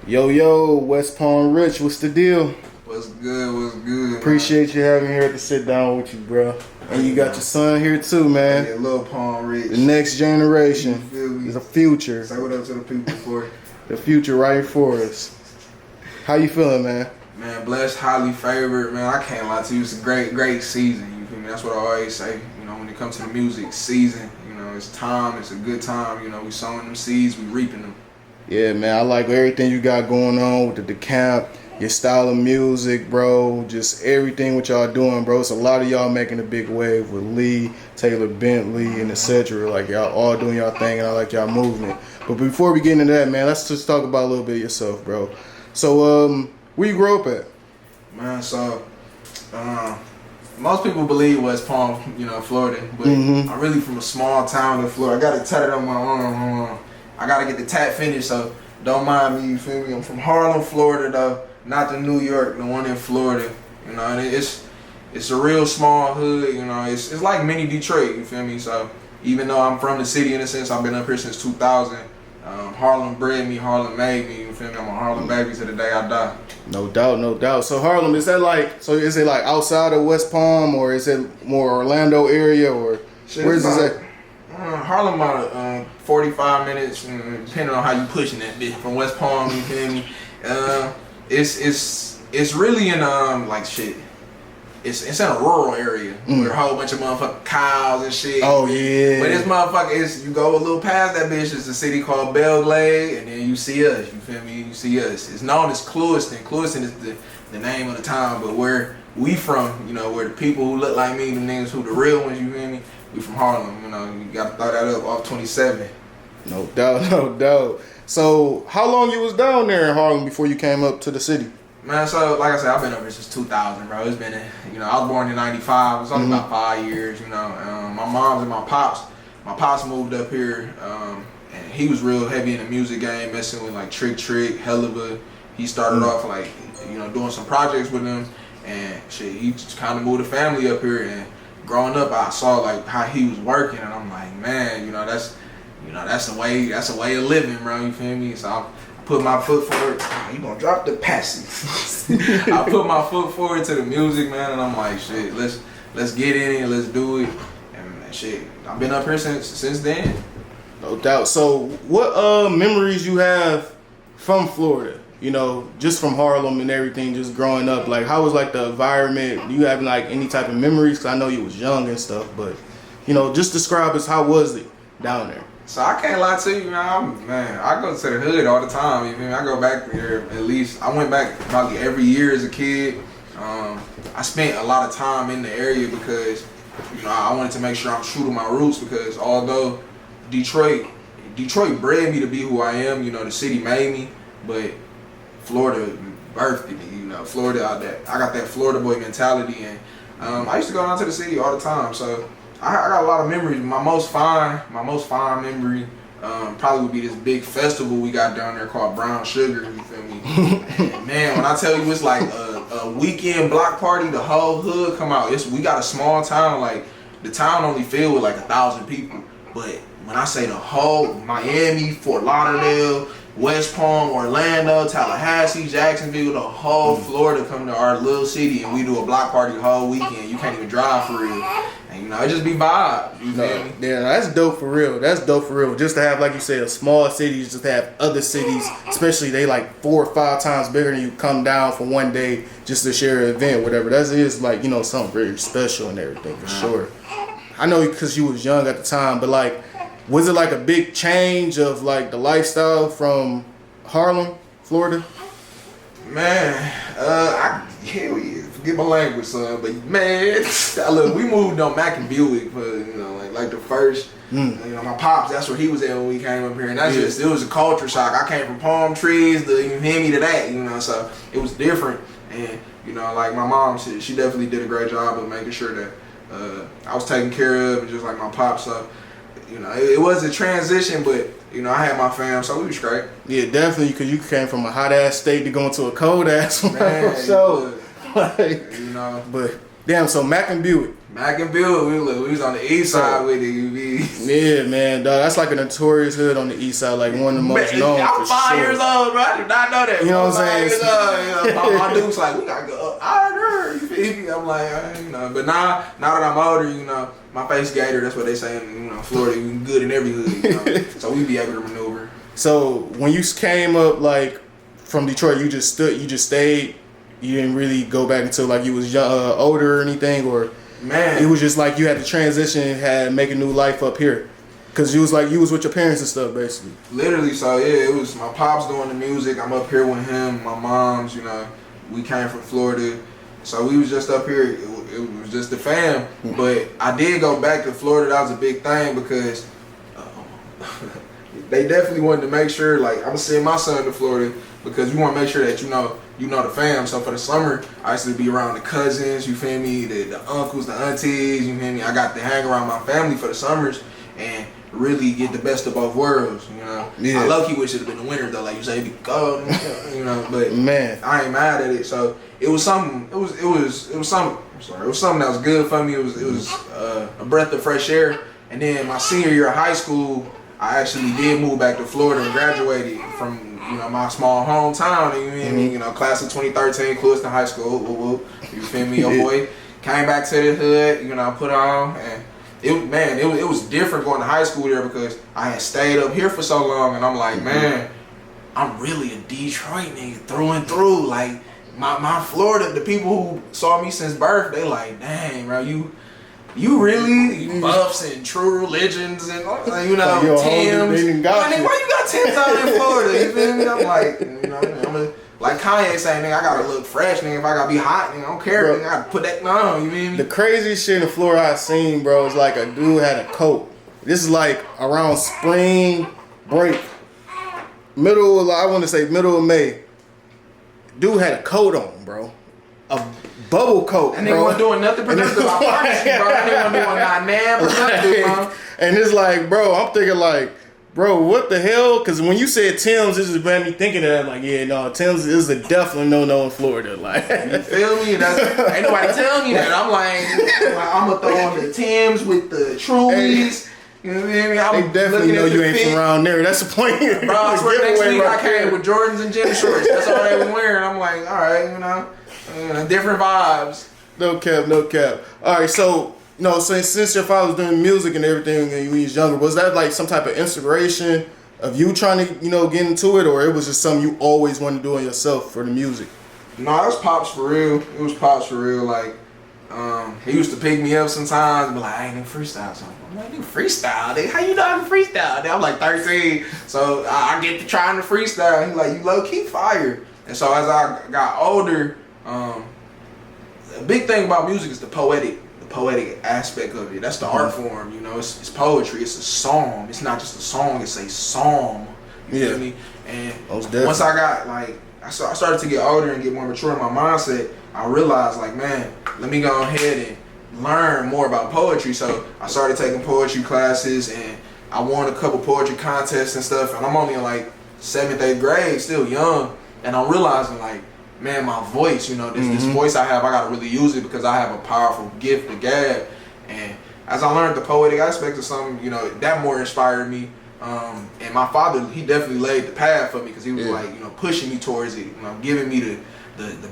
Yo, West Palm Rich, what's the deal? What's good? What's good? Appreciate you having me here to sit down with you, bro. And you got your son here too, man. Yeah, Lil Palm Rich. The next generation. You feel me? The future. Say what up to the people for it. The future right for us. How you feeling, man? Man, blessed, highly favored. Man, I can't lie to you. It's a great season. You feel me? That's what I always say. You know, when it comes to the music season, you know, it's time. It's a good time. You know, we sowing them seeds, we reaping them. Yeah, man, I like everything you got going on with the camp, your style of music, bro, just everything what y'all doing, bro. It's a lot of y'all making a big wave with Lee, Taylor Bentley, and etc. Like, y'all all doing y'all thing, and I like y'all movement. But before we get into that, man, let's just talk about a little bit of yourself, bro. So, where you grew up at? Man, so, most people believe West Palm, you know, Florida, but I'm really from a small town in Florida. I got it tatted on my arm. I gotta get the tat finished, so don't mind me, you feel me? I'm from Harlem, Florida, though, not the New York, the one in Florida. You know, and it's a real small hood, you know, it's like mini Detroit, you feel me? So even though I'm from the city in a sense, I've been up here since 2000. Harlem bred me, Harlem made me, you feel me? I'm a Harlem baby to the day I die. No doubt. So Harlem, is it like outside of West Palm, or is it more Orlando area, or where's this at? Harlem about 45 minutes, depending on how you pushing that bitch from West Palm. You feel me? It's really in like shit. It's in a rural area with a whole bunch of motherfucking cows and shit. Oh yeah. But this motherfucker is, you go a little past that bitch. It's a city called Belglade, and then you see us. You feel me? You see us. It's known as Clewiston. Clewiston is the name of the town, but where we from, you know, where the people who look like me, the niggas who the real ones, you feel me? We from Harlem, you know, you gotta throw that up off 27. No doubt. So, how long you was down there in Harlem before you came up to the city? Man, so like I said, I've been up here since 2000, bro. It's been, you know, I was born in '95. It's only about 5 years, you know. My mom's and my pops moved up here, and he was real heavy in the music game, messing with like Trick, Helluva. He started off like, you know, doing some projects with them, and shit, he just kind of moved the family up here. And growing up, I saw like how he was working, and I'm like, man, you know, that's a way of living, bro. You feel me? So I put my foot forward. You gonna drop the passive? I put my foot forward to the music, man, and I'm like, shit, let's get in it, let's do it, and shit, I've been up here since then. No doubt. So, what memories you have from Florida? You know, just from Harlem and everything, just growing up. Like, how was like the environment? Do you have like any type of memories? Cause I know you was young and stuff, but you know, just describe us. How was it down there? So I can't lie to you, man. I go to the hood all the time. You feel me? I go back there at least. I went back probably every year as a kid. I spent a lot of time in the area because, you know, I wanted to make sure I'm true to my roots. Because although Detroit bred me to be who I am, you know, the city made me, but Florida birthed me, you know. Florida, I got that Florida boy mentality, and I used to go down to the city all the time. So I got a lot of memories. My most fond memory probably would be this big festival we got down there called Brown Sugar. You feel me? And man, when I tell you it's like a weekend block party, the whole hood come out. We got a small town. Like the town only filled with like 1,000 people, but when I say the whole Miami, Fort Lauderdale, West Palm, Orlando, Tallahassee, Jacksonville, the whole Florida come to our little city, and we do a block party the whole weekend. You can't even drive for real. And you know, it just be vibe. You feel me? Yeah, that's dope for real. Just to have, like you said, a small city, just to have other cities, especially they like 4 or 5 times bigger than you, come down for one day just to share an event, whatever. That is like, you know, something very special and everything for sure. I know because you was young at the time, but like, was it like a big change of like the lifestyle from Harlem, Florida? Man, hell yeah, forget my language, son. But man, look, we moved on Mac and Buick for, you know, like the first. You know, my pops, that's where he was at when we came up here, and that's just, it was a culture shock. I came from palm trees to, you feel me, to that, you know, so it was different. And you know, like my mom, she definitely did a great job of making sure that I was taken care of, and just like my pops. So you know, it was a transition, but you know, I had my fam, so we was straight. Yeah, definitely, because you came from a hot ass state to go into a cold ass one. Man, So, like, you know, but Damn, so Mac and Buick. Mac and Bill, we was on the east side with it. You be. Yeah, man, dog. That's like a notorious hood on the east side, like one of the most known. I'm 5 years old, bro. I did not know that. You know what I'm saying? My dude's like, we gotta go up higher. You feel me? I'm like, you know. But now that I'm older, you know, my face gator. That's what they say in, you know, Florida. We good in every hood, you know. So we be able to maneuver. So when you came up like from Detroit, you just stayed. You didn't really go back until like you was older or anything, or. Man, it was just like you had to transition and had make a new life up here, cause you was with your parents and stuff basically. Literally, so yeah, it was my pops doing the music. I'm up here with him. My mom's, you know, we came from Florida, so we was just up here. It was just the fam. But I did go back to Florida. That was a big thing because they definitely wanted to make sure. Like I'm gonna send my son to Florida because we want to make sure that you know the fam. So for the summer, I used to be around the cousins, you feel me, the uncles, the aunties, you feel me. I got to hang around my family for the summers and really get the best of both worlds, you know. Yeah. I low-key wish it had been the winter though, like you say, it'd be cold, you know. But man, I ain't mad at it. So it was something. It was something. I'm sorry, it was something that was good for me. It was a breath of fresh air. And then my senior year of high school, I actually did move back to Florida and graduated from. You know, my small hometown, you feel me? You know, class of 2013, Clewiston High School, you feel me? Your boy came back to the hood, you know, put on, and it was different going to high school there because I had stayed up here for so long, and I'm like, man, I'm really a Detroit nigga through and through. Like, my Florida, the people who saw me since birth, they like, dang, bro, you really buffs and true religions and you know Timbs. Why you got Timbs out in Florida? You feel me? I'm like, you know, like Kanye saying, nigga, I gotta look fresh, nigga. If I gotta be hot, nigga, I don't care. Nigga, I gotta put that on. You feel me? The craziest shit in Florida I seen, bro, is like a dude had a coat. This is like around spring break, middle of May. Dude had a coat on, bro. A bubble coat, and they weren't doing nothing productive. I promise you, bro. They weren't doing not productive, bro. And it's like, bro, I'm thinking like, bro, what the hell? Because when you said Tim's, this just made me thinking of that. Like, yeah, no, Tim's is a definitely no in Florida. Like, you feel me? Ain't nobody telling me that. I'm like, I'm gonna throw on the Tim's with the Trulies. You know what I mean? They definitely know you ain't from around there. That's the point. Bro, I swear next week I came with Jordans and gym shorts. That's all they was wearing. I'm like, all right, you know. Different vibes. No cap. All right, so you know, since your father was doing music and everything when you was younger, was that like some type of inspiration of you trying to, you know, get into it, or it was just something you always wanted to do on yourself for the music? No, it was Pops for real. It was Pops for real. Like, he used to pick me up sometimes and be like, I ain't in freestyle something. I'm like, nigga, freestyle? Nigga, how you know how to freestyle? I'm like 13, so I get to trying to freestyle. He's like, you low key fire. And so as I got older. A big thing about music is the poetic aspect of it. That's the art form, you know. It's poetry. It's a song. It's not just a song. It's a song. You feel me? And once I started to get older and get more mature in my mindset, I realized like, man, let me go ahead and learn more about poetry. So I started taking poetry classes, and I won a couple poetry contests and stuff. And I'm only in like 7th, 8th grade, still young, and I'm realizing like, man, my voice, you know, this voice I have, I gotta really use it because I have a powerful gift to gab. And as I learned the poetic aspect of something, you know, that more inspired me. And my father, he definitely laid the path for me because he was like, you know, pushing me towards it, you know, giving me the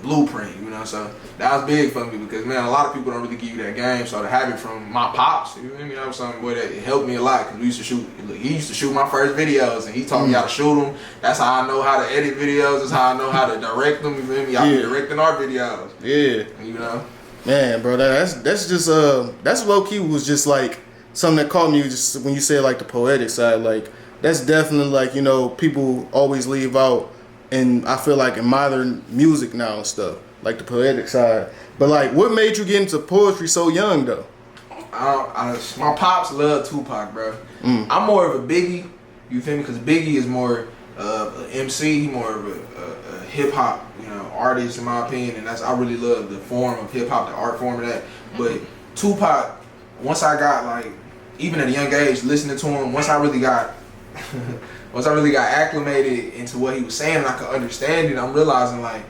blueprint, you know. So that was big for me because, man, a lot of people don't really give you that game. So to have it from my pops, you know what I mean? That was something where that it helped me a lot because we used to shoot. He used to shoot my first videos, and he taught me how to shoot them. That's how I know how to edit videos. That's how I know how to direct them. You feel me? I be directing our videos. Yeah, you know. Man, bro, that's just that's low key was just like something that caught me just when you said like the poetic side. Like that's definitely like, you know, people always leave out. And I feel like in modern music now and stuff, like the poetic side. But like, what made you get into poetry so young though? My pops love Tupac, bro. I'm more of a Biggie, you feel me? Because Biggie is more an MC, he more of a hip hop, you know, artist in my opinion. And I really love the form of hip hop, the art form of that. But Tupac, once I got like, even at a young age, listening to him, once I really got acclimated into what he was saying and I could understand it, I'm realizing like,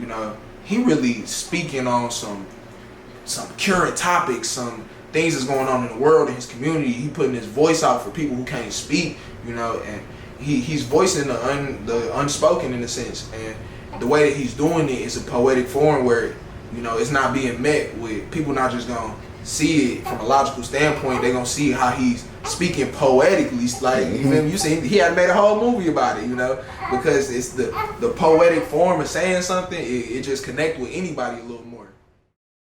you know, he really speaking on some some current topics, some things that's going on in the world in his community. He putting his voice out for people who can't speak, you know, and he's voicing the unspoken in a sense. And the way that he's doing it is a poetic form where, you know, it's not being met with people not just gonna see it from a logical standpoint. They gonna see how he's speaking poetically. Like, you see, he had made a whole movie about it, you know, because it's the poetic form of saying something. It just connect with anybody a little more.